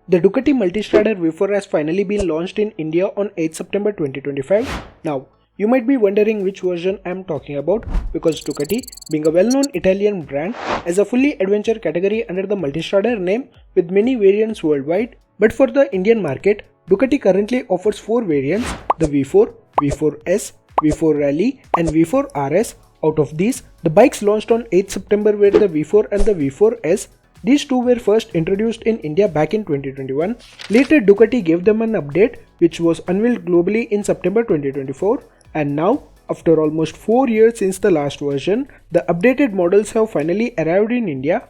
The Ducati Multistrada V4 has finally been launched in India on 8 September 2025. Now, you might be wondering which version I am talking about because Ducati, being a well-known Italian brand, has a fully adventure category under the Multistrada name with many variants worldwide. But for the Indian market, Ducati currently offers 4 variants: the V4, V4S, V4 Rally and V4 RS. Out of these, the bikes launched on 8 September were the V4 and the V4S. These two were first introduced in India back in 2021. Later, Ducati gave them an update which was unveiled globally in September 2024. And now, after almost 4 years since the last version, the updated models have finally arrived in India.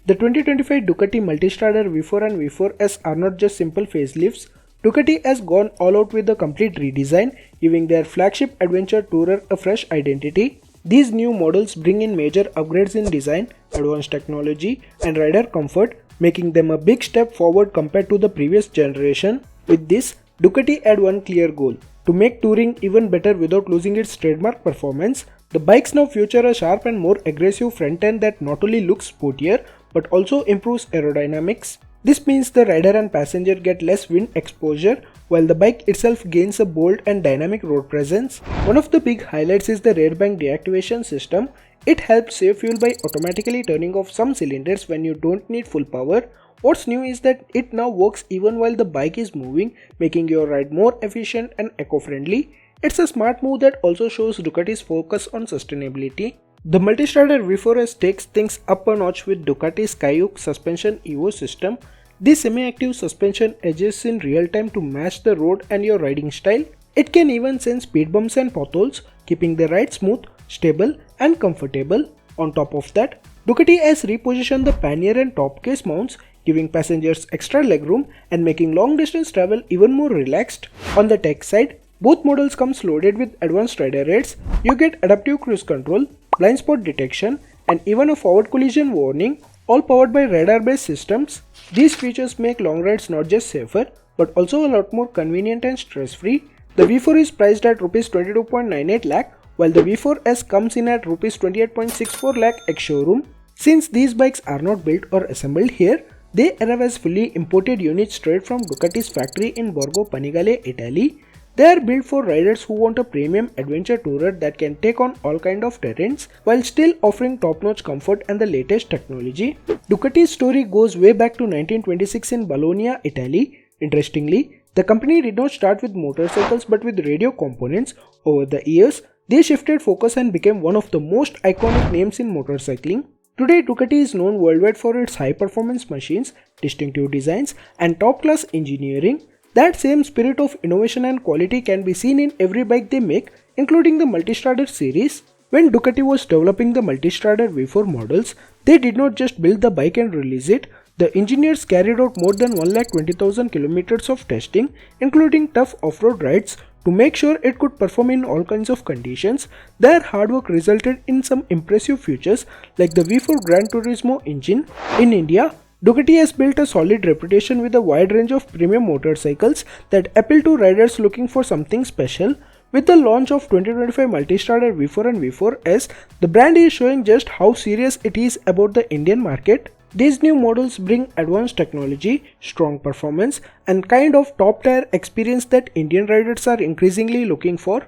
The 2025 Ducati Multistrada V4 and V4S are not just simple facelifts. Ducati has gone all out with a complete redesign, giving their flagship adventure tourer a fresh identity. These new models bring in major upgrades in design, advanced technology and rider comfort, making them a big step forward compared to the previous generation. With this, Ducati had one clear goal: to make touring even better without losing its trademark performance. The bikes now feature a sharp and more aggressive front end that not only looks sportier but also improves aerodynamics. This means the rider and passenger get less wind exposure, while the bike itself gains a bold and dynamic road presence. One of the big highlights is the rear bank deactivation system. It helps save fuel by automatically turning off some cylinders when you don't need full power. What's new is that it now works even while the bike is moving, making your ride more efficient and eco-friendly. It's a smart move that also shows Ducati's focus on sustainability. The Multistrada V4S takes things up a notch with Ducati's Skyhook suspension Evo system. This semi-active suspension adjusts in real time to match the road and your riding style. It can even sense speed bumps and potholes, keeping the ride smooth, stable and comfortable. On top of that, Ducati has repositioned the pannier and top case mounts, giving passengers extra legroom and making long distance travel even more relaxed. On the tech side, both models come loaded with advanced rider aids. You get adaptive cruise control, blind spot detection and even a forward collision warning, all powered by radar-based systems. These features make long rides not just safer but also a lot more convenient and stress-free. The V4 is priced at Rs 22.98 lakh while the V4S comes in at Rs 28.64 lakh ex-showroom. Since these bikes are not built or assembled here, they arrive as fully imported units straight from Ducati's factory in Borgo Panigale, Italy. They are built for riders who want a premium adventure tourer that can take on all kinds of terrains while still offering top-notch comfort and the latest technology. Ducati's story goes way back to 1926 in Bologna, Italy. Interestingly, the company did not start with motorcycles but with radio components. Over the years, they shifted focus and became one of the most iconic names in motorcycling. Today, Ducati is known worldwide for its high-performance machines, distinctive designs and top-class engineering. That same spirit of innovation and quality can be seen in every bike they make, including the Multistrada series. When Ducati was developing the Multistrada V4 models, they did not just build the bike and release it. The engineers carried out more than 120,000 kilometers of testing, including tough off-road rides, to make sure it could perform in all kinds of conditions. Their hard work resulted in some impressive features like the V4 Gran Turismo engine. In India, Ducati has built a solid reputation with a wide range of premium motorcycles that appeal to riders looking for something special. With the launch of 2025 Multistrada V4 and V4S, the brand is showing just how serious it is about the Indian market. These new models bring advanced technology, strong performance, and kind of top-tier experience that Indian riders are increasingly looking for.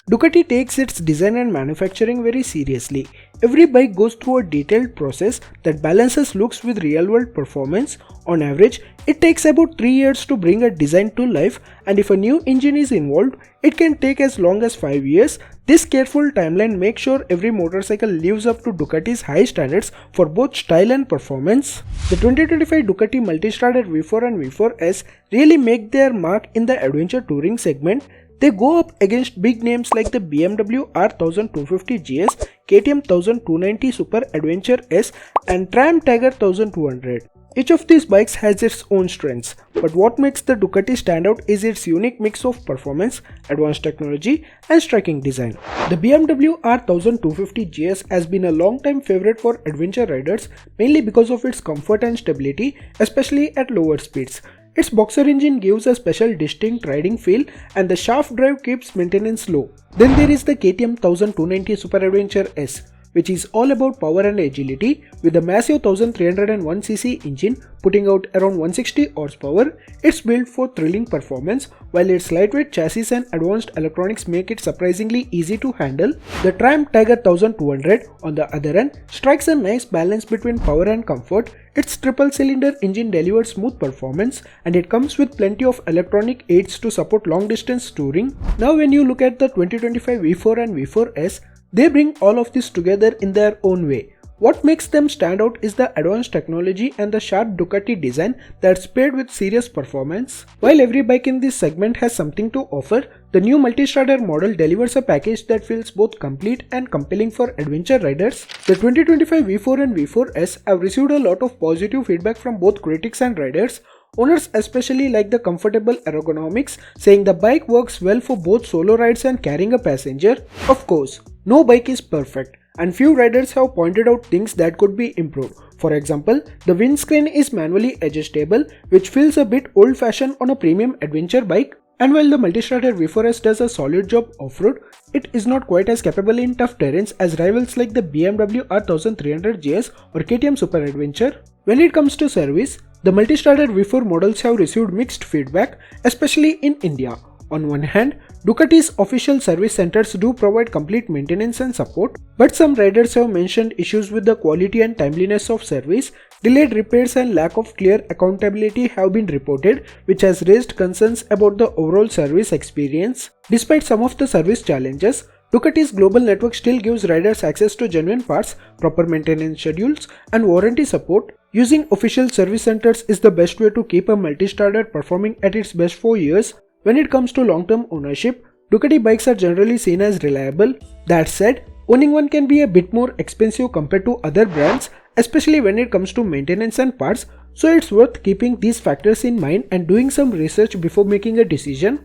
Ducati takes its design and manufacturing very seriously. Every bike goes through a detailed process that balances looks with real-world performance. On average, it takes about 3 years to bring a design to life, and if a new engine is involved, it can take as long as 5 years. This careful timeline makes sure every motorcycle lives up to Ducati's high standards for both style and performance. The 2025 Ducati Multistrada V4 and V4S really make their mark in the adventure touring segment. They go up against big names like the BMW R1250 GS, KTM 1290 Super Adventure S and Triumph Tiger 1200. Each of these bikes has its own strengths, but what makes the Ducati stand out is its unique mix of performance, advanced technology and striking design. The BMW R1250 GS has been a long-time favorite for adventure riders mainly because of its comfort and stability, especially at lower speeds. Its boxer engine gives a special distinct riding feel and the shaft drive keeps maintenance low. Then there is the KTM 1290 Super Adventure S, which is all about power and agility with a massive 1301cc engine putting out around 160 horsepower. It's built for thrilling performance, while its lightweight chassis and advanced electronics make it surprisingly easy to handle. The Triumph Tiger 1200 on the other end strikes a nice balance between power and comfort. Its triple-cylinder engine delivers smooth performance and it comes with plenty of electronic aids to support long-distance touring. Now when you look at the 2025 V4 and V4S, they bring all of this together in their own way. What makes them stand out is the advanced technology and the sharp Ducati design that's paired with serious performance. While every bike in this segment has something to offer, the new Multistrada model delivers a package that feels both complete and compelling for adventure riders. The 2025 V4 and V4S have received a lot of positive feedback from both critics and riders. Owners especially like the comfortable ergonomics, saying the bike works well for both solo rides and carrying a passenger. Of course, no bike is perfect, and few riders have pointed out things that could be improved. For example, the windscreen is manually adjustable, which feels a bit old-fashioned on a premium adventure bike. And while the Multistrada V4S does a solid job off-road, it is not quite as capable in tough terrains as rivals like the BMW R1300 GS or KTM Super Adventure. When it comes to service, the Multistrada V4 models have received mixed feedback, especially in India. On one hand, Ducati's official service centers do provide complete maintenance and support, but some riders have mentioned issues with the quality and timeliness of service. Delayed repairs and lack of clear accountability have been reported, which has raised concerns about the overall service experience. Despite some of the service challenges, Ducati's global network still gives riders access to genuine parts, proper maintenance schedules, and warranty support. Using official service centers is the best way to keep a Multistrada performing at its best for years. When it comes to long-term ownership, Ducati bikes are generally seen as reliable. That said, owning one can be a bit more expensive compared to other brands, especially when it comes to maintenance and parts, so it's worth keeping these factors in mind and doing some research before making a decision.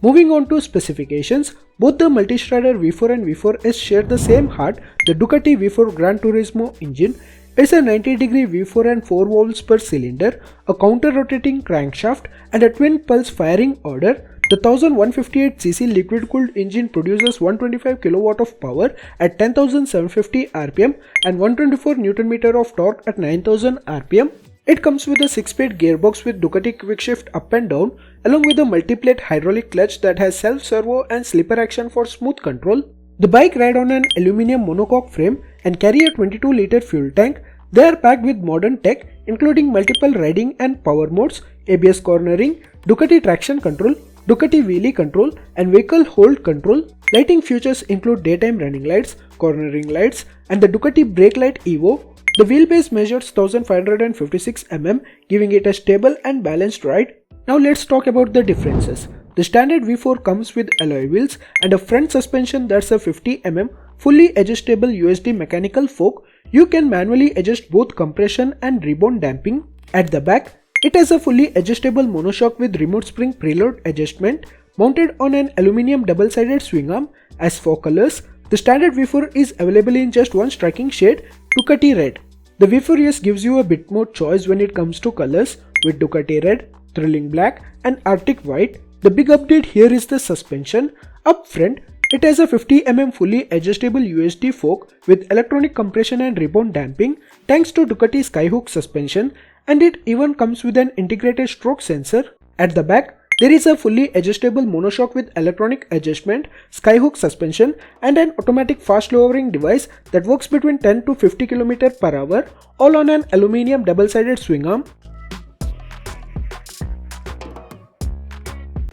Moving on to specifications, both the Multistrada V4 and V4S share the same heart, the Ducati V4 Gran Turismo engine. It's a 90-degree V4 and 4 valves per cylinder, a counter-rotating crankshaft, and a twin-pulse firing order. The 1158cc liquid-cooled engine produces 125 kW of power at 10,750 rpm and 124 Nm of torque at 9,000 rpm. It comes with a 6-speed gearbox with Ducati quickshift up and down, along with a multi-plate hydraulic clutch that has self-servo and slipper action for smooth control. The bike rides on an aluminum monocoque frame and carry a 22-liter fuel tank. They are packed with modern tech, including multiple riding and power modes, ABS cornering, Ducati traction control, Ducati wheelie control, and vehicle hold control. Lighting features include daytime running lights, cornering lights, and the Ducati brake light Evo. The wheelbase measures 1556 mm, giving it a stable and balanced ride. Now let's talk about the differences. The standard V4 comes with alloy wheels and a front suspension that's a 50 mm fully adjustable USD mechanical fork. You can manually adjust both compression and rebound damping. At the back, it has a fully adjustable monoshock with remote spring preload adjustment mounted on an aluminum double-sided swing arm. As for colors, the standard V4 is available in just one striking shade, Ducati Red. The V4S gives you a bit more choice when it comes to colors, with Ducati Red, Thrilling Black, and Arctic White. The big update here is the suspension. Up front, it has a 50 mm fully adjustable USD fork with electronic compression and rebound damping thanks to Ducati Skyhook suspension, and it even comes with an integrated stroke sensor. At the back, there is a fully adjustable monoshock with electronic adjustment, Skyhook suspension, and an automatic fast lowering device that works between 10 to 50 km per hour, all on an aluminum double-sided swing arm.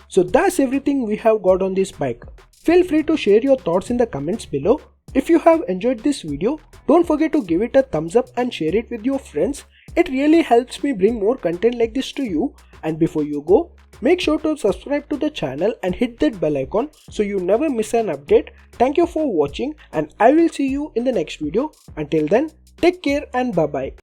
So that's everything we have got on this bike. Feel free to share your thoughts in the comments below. If you have enjoyed this video, don't forget to give it a thumbs up and share it with your friends. It really helps me bring more content like this to you. And before you go, make sure to subscribe to the channel and hit that bell icon so you never miss an update. Thank you for watching and I will see you in the next video. Until then, take care and bye bye.